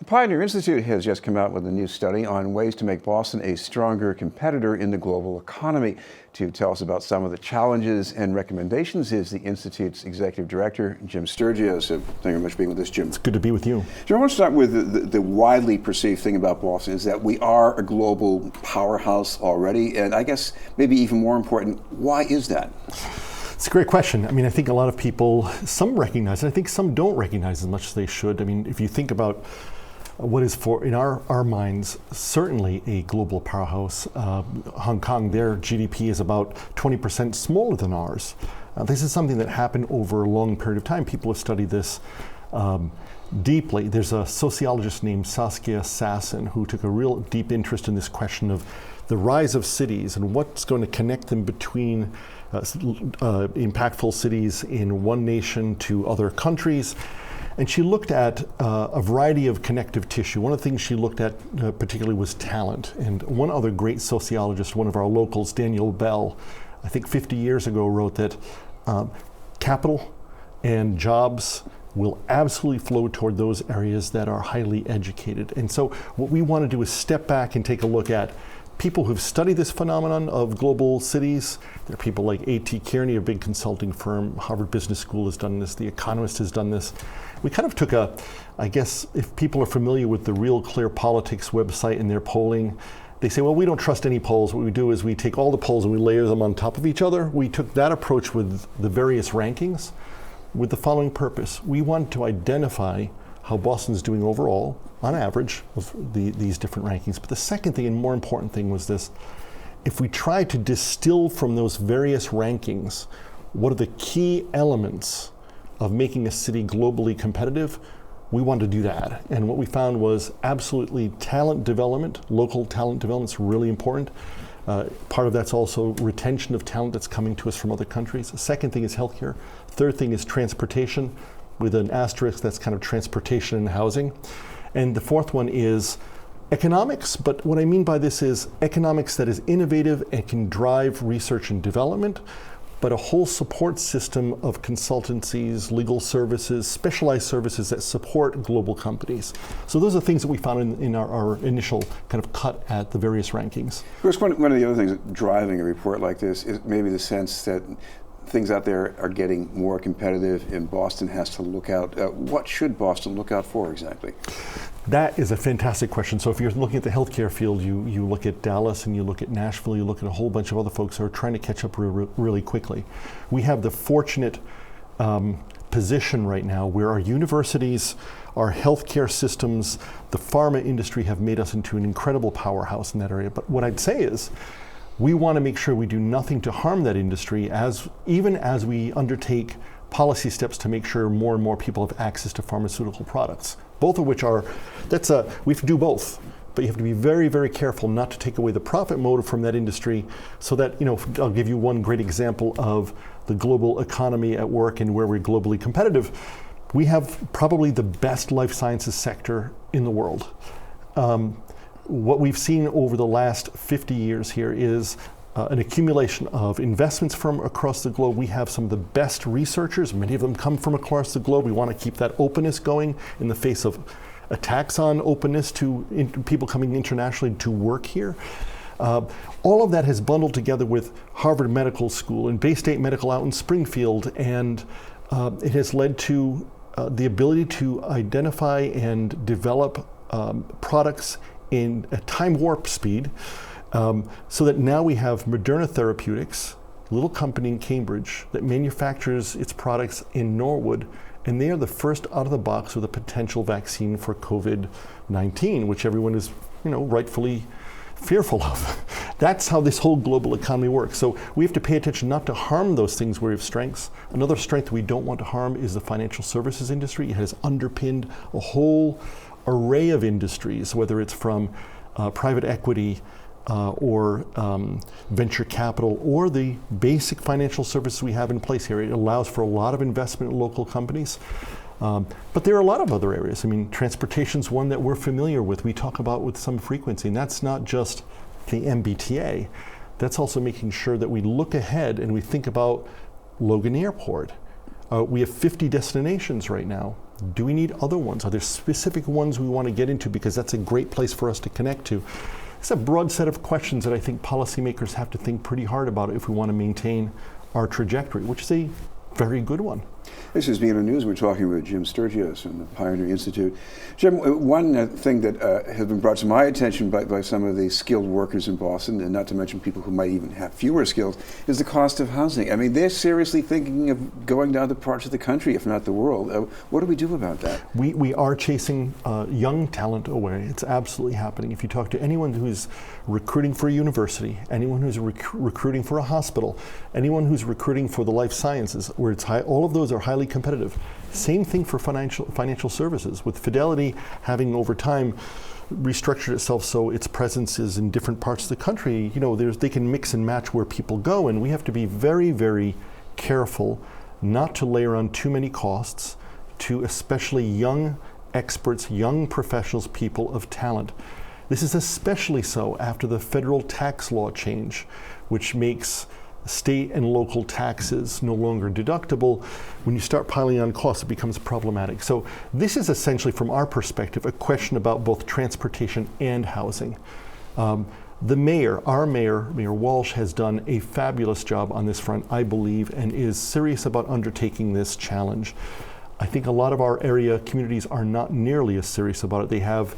The Pioneer Institute has just come out with a new study on ways to make Boston a stronger competitor in the global economy. To tell us about some of the challenges and recommendations is the Institute's Executive Director, Jim Stergios. Thank you very much for being with us, Jim. It's good to be with you. Jim, I want to start with the widely perceived thing about Boston is that we are a global powerhouse already, and I guess maybe even more important, why is that? It's a great question. I mean, I think a lot of people, some recognize it, I think some don't recognize as much as they should. I mean, if you think about what is in our minds certainly a global powerhouse. Hong Kong, their GDP is about 20% smaller than ours. This is something that happened over a long period of time. People have studied this deeply. There's a sociologist named Saskia Sassen who took a real deep interest in this question of the rise of cities and what's going to connect them between impactful cities in one nation to other countries. And she looked at a variety of connective tissue. One of the things she looked at particularly was talent. And one other great sociologist, one of our locals, Daniel Bell, I think 50 years ago wrote that capital and jobs will absolutely flow toward those areas that are highly educated. And so what we want to do is step back and take a look at people who've studied this phenomenon of global cities. There are people like A.T. Kearney, a big consulting firm. Harvard Business School has done this. The Economist has done this. We kind of took I guess if people are familiar with the Real Clear Politics website and their polling, they say, well, we don't trust any polls. What we do is we take all the polls and we layer them on top of each other. We took that approach with the various rankings with the following purpose. We want to identify how Boston's doing overall, on average, of these different rankings. But the second thing and more important thing was this: if we try to distill from those various rankings, what are the key elements of making a city globally competitive, we wanted to do that. And what we found was absolutely talent development. Local talent development is really important. Part of that's also retention of talent that's coming to us from other countries. The second thing is healthcare. Third thing is transportation, with an asterisk that's kind of transportation and housing. And the fourth one is economics, but what I mean by this is economics that is innovative and can drive research and development, but a whole support system of consultancies, legal services, specialized services that support global companies. So those are things that we found in our initial kind of cut at the various rankings. Of course, one of the other things driving a report like this is maybe the sense that things out there are getting more competitive and Boston has to look out. What should Boston look out for exactly? That is a fantastic question. So if you're looking at the healthcare field, you look at Dallas and you look at Nashville, you look at a whole bunch of other folks who are trying to catch up really quickly. We have the fortunate position right now where our universities, our healthcare systems, the pharma industry have made us into an incredible powerhouse in that area. But what I'd say is, we want to make sure we do nothing to harm that industry, even as we undertake policy steps to make sure more and more people have access to pharmaceutical products. Both of which we have to do both, but you have to be very, very careful not to take away the profit motive from that industry so that, I'll give you one great example of the global economy at work and where we're globally competitive. We have probably the best life sciences sector in the world. What we've seen over the last 50 years here is an accumulation of investments from across the globe. We have some of the best researchers. Many of them come from across the globe. We want to keep that openness going in the face of attacks on openness to people coming internationally to work here. All of that has bundled together with Harvard Medical School and Bay State Medical out in Springfield, and it has led to the ability to identify and develop products in a time warp speed, so that now we have Moderna Therapeutics, a little company in Cambridge that manufactures its products in Norwood, and they are the first out of the box with a potential vaccine for COVID-19, which everyone is, rightfully fearful of. That's how this whole global economy works. So we have to pay attention not to harm those things where we have strengths. Another strength we don't want to harm is the financial services industry. It has underpinned a whole array of industries, whether it's from private equity or venture capital or the basic financial services we have in place here. It allows for a lot of investment in local companies. But there are a lot of other areas. I mean, transportation's one that we're familiar with. We talk about with some frequency, and that's not just the MBTA. That's also making sure that we look ahead and we think about Logan Airport. We have 50 destinations right now Do we need other ones? Are there specific ones we want to get into because that's a great place for us to connect to? It's a broad set of questions that I think policymakers have to think pretty hard about if we want to maintain our trajectory, which is a very good one. This is BNN News. We're talking with Jim Stergios from the Pioneer Institute. Jim, one thing that has been brought to my attention by some of the skilled workers in Boston, and not to mention people who might even have fewer skills, is the cost of housing. I mean, they're seriously thinking of going to other parts of the country, if not the world. What do we do about that? We are chasing young talent away. It's absolutely happening. If you talk to anyone who's recruiting for a university, anyone who's recruiting for a hospital, anyone who's recruiting for the life sciences, where it's high, all of those are highly competitive. Same thing for financial services, with Fidelity having over time restructured itself so its presence is in different parts of the country. You know, they can mix and match where people go, and we have to be very, very careful not to layer on too many costs to especially young experts, young professionals, people of talent. This is especially so after the federal tax law change, which makes state and local taxes no longer deductible. When you start piling on costs, it becomes problematic. So this is essentially, from our perspective, a question about both transportation and housing. The mayor, our mayor, Mayor Walsh, has done a fabulous job on this front, I believe, and is serious about undertaking this challenge. I think a lot of our area communities are not nearly as serious about it. They have,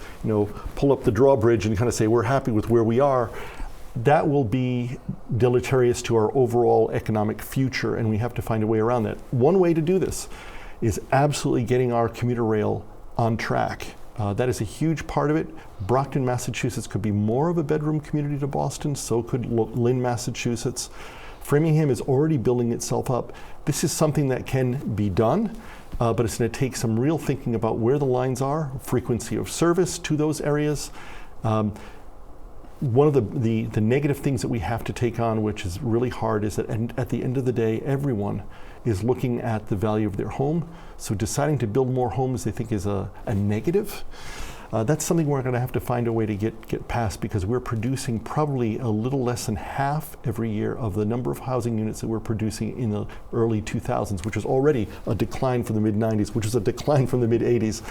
pull up the drawbridge and kind of say, we're happy with where we are. That will be deleterious to our overall economic future, and we have to find a way around that. One way to do this is absolutely getting our commuter rail on track. That is a huge part of it. Brockton, Massachusetts could be more of a bedroom community to Boston, so could Lynn, Massachusetts. Framingham is already building itself up. This is something that can be done, but it's going to take some real thinking about where the lines are, frequency of service to those areas. One of the negative things that we have to take on, which is really hard, is that at the end of the day, everyone is looking at the value of their home. So deciding to build more homes they think is a negative. That's something we're going to have to find a way to get past, because we're producing probably a little less than half every year of the number of housing units that we're producing in the early 2000s, which was already a decline from the mid-90s, which was a decline from the mid-80s.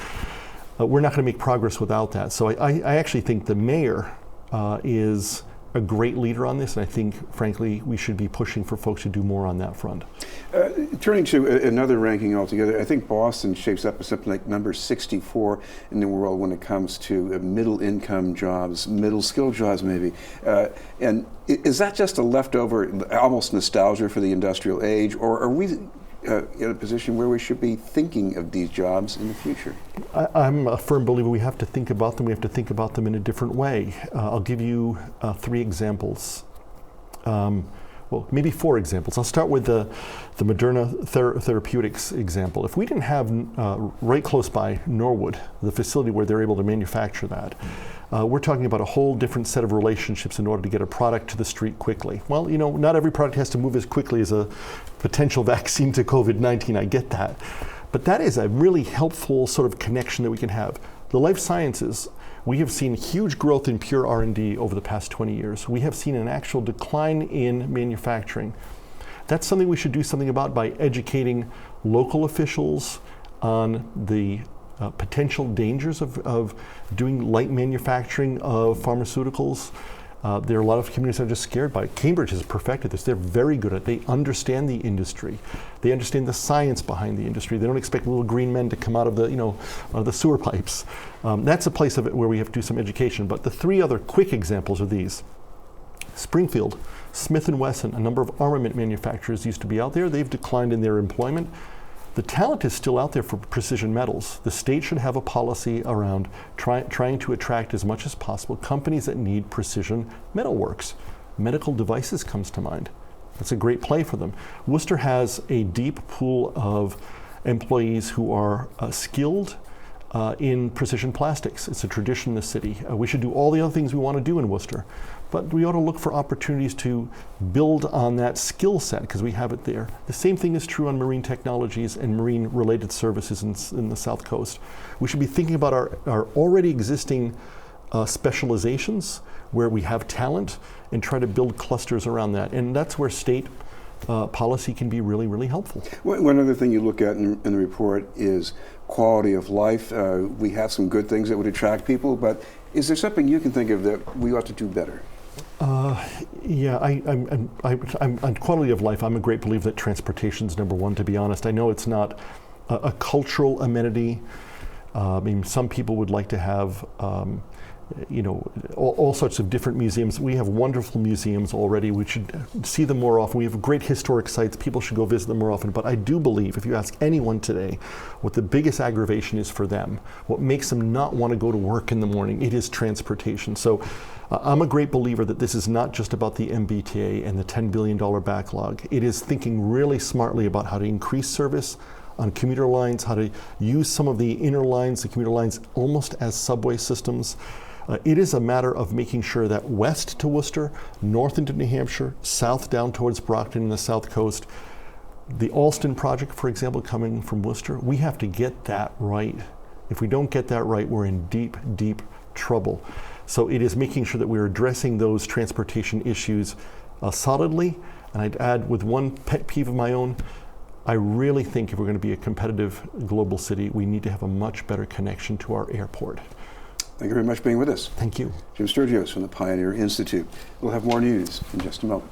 We're not going to make progress without that. So I actually think the mayor is a great leader on this, and I think, frankly, we should be pushing for folks to do more on that front. Turning to another ranking altogether, I think Boston shapes up as something like number 64 in the world when it comes to middle-income jobs, middle-skilled jobs maybe. And is that just a leftover, almost nostalgia for the industrial age, or are we in a position where we should be thinking of these jobs in the future? I'm a firm believer we have to think about them. We have to think about them in a different way. I'll give you 3 examples. Well, maybe 4 examples. I'll start with the Moderna Therapeutics example. If we didn't have right close by Norwood, the facility where they're able to manufacture that, we're talking about a whole different set of relationships in order to get a product to the street quickly. Well, not every product has to move as quickly as a potential vaccine to COVID-19, I get that. But that is a really helpful sort of connection that we can have. The life sciences, we have seen huge growth in pure R&D over the past 20 years. We have seen an actual decline in manufacturing. That's something we should do something about by educating local officials on the potential dangers of doing light manufacturing of pharmaceuticals. There are a lot of communities that are just scared by it. Cambridge has perfected this. They're very good at it. They understand the industry. They understand the science behind the industry. They don't expect little green men to come out of the sewer pipes. That's a place of it where we have to do some education. But the 3 other quick examples are these. Springfield, Smith & Wesson, a number of armament manufacturers used to be out there. They've declined in their employment. The talent is still out there for precision metals. The state should have a policy around trying to attract as much as possible companies that need precision metalworks. Medical devices comes to mind. That's a great play for them. Worcester has a deep pool of employees who are skilled in precision plastics. It's a tradition in the city. We should do all the other things we want to do in Worcester, but we ought to look for opportunities to build on that skill set because we have it there. The same thing is true on marine technologies and marine related services in the South Coast. We should be thinking about our already existing specializations where we have talent and try to build clusters around that. And that's where state, policy can be really, really helpful. One other thing you look at in the report is quality of life. We have some good things that would attract people, but is there something you can think of that we ought to do better? Yeah, I'm on quality of life. I'm a great believer that transportation's number one, to be honest. I know it's not a cultural amenity. I mean, some people would like to have, all sorts of different museums. We have wonderful museums already. We should see them more often. We have great historic sites. People should go visit them more often. But I do believe, if you ask anyone today, what the biggest aggravation is for them, what makes them not want to go to work in the morning, it is transportation. So I'm a great believer that this is not just about the MBTA and the $10 billion backlog. It is thinking really smartly about how to increase service on commuter lines, how to use some of the inner lines, the commuter lines, almost as subway systems. It is a matter of making sure that west to Worcester, north into New Hampshire, south down towards Brockton and the south coast, the Alston project, for example, coming from Worcester, we have to get that right. If we don't get that right, we're in deep, deep trouble. So it is making sure that we're addressing those transportation issues solidly. And I'd add, with one pet peeve of my own, I really think if we're going to be a competitive global city, we need to have a much better connection to our airport. Thank you very much for being with us. Thank you. Jim Stergios from the Pioneer Institute. We'll have more news in just a moment.